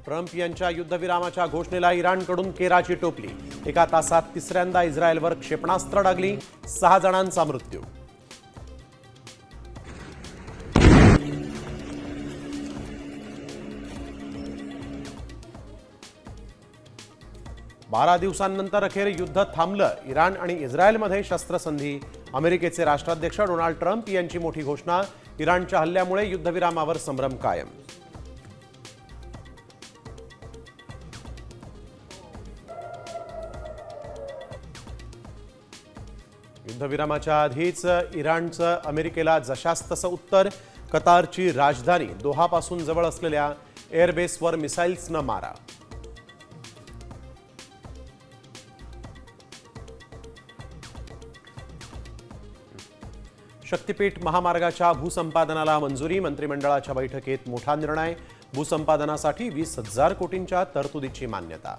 Trump यांच्या युद्धविरामाच्या घोषणेला इराणकडून केराची टोपली। एका तासात तिसऱ्यांदा इस्रायलवर क्षेपणास्त्र डागली, 6 जणांचा मृत्यू। बारा दिवसांनंतर अखेर युद्ध थांबलं। इराण आणि इस्रायलमध्ये शस्त्रसंधी। अमेरिकेचे राष्ट्राध्यक्ष डोनाल्ड ट्रम्प यांची मोठी घोषणा। इराणच्या हल्ल्यामुळे युद्धविरामावर संभ्रम कायम। युद्धविरामाच्या आधीच इराणचं अमेरिकेला जशास तसं उत्तर। कतारची राजधानी दोहापासून जवळ असलेल्या एअरबेसवर मिसाईल्सनं मारा। शक्तीपीठ महामार्गाच्या भूसंपादनाला मंजुरी। मंत्रिमंडळाच्या बैठकीत मोठा निर्णय। भूसंपादनासाठी 20,000 कोटींच्या तरतुदीची मान्यता।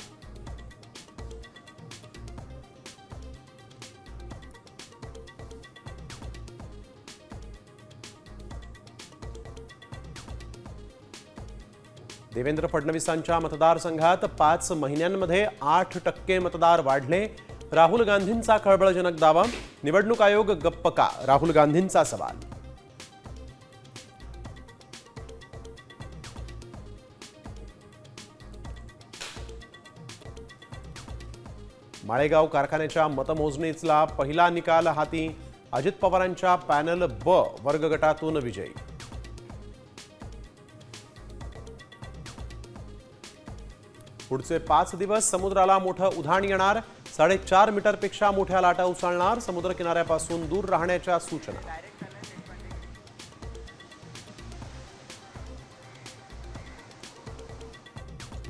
देवेंद्र फडणवीसांच्या मतदारसंघात 5 महिन्यांमध्ये 8% मतदार वाढले। राहुल गांधींचा खळबळजनक दावा। निवडणूक आयोग गप्प का? राहुल गांधींचा सवाल। माळेगाव कारखान्याच्या मतमोजणीचा पहिला निकाल हाती। अजित पवारांच्या पॅनल ब वर्ग गटातून विजयी। पुढचे 5 दिवस समुद्राला मोठं उधाण येणार। 4.5 मीटरपेक्षा मोठ्या लाटा उसळणार। समुद्र किनाऱ्यापासून दूर राहण्याच्या सूचना।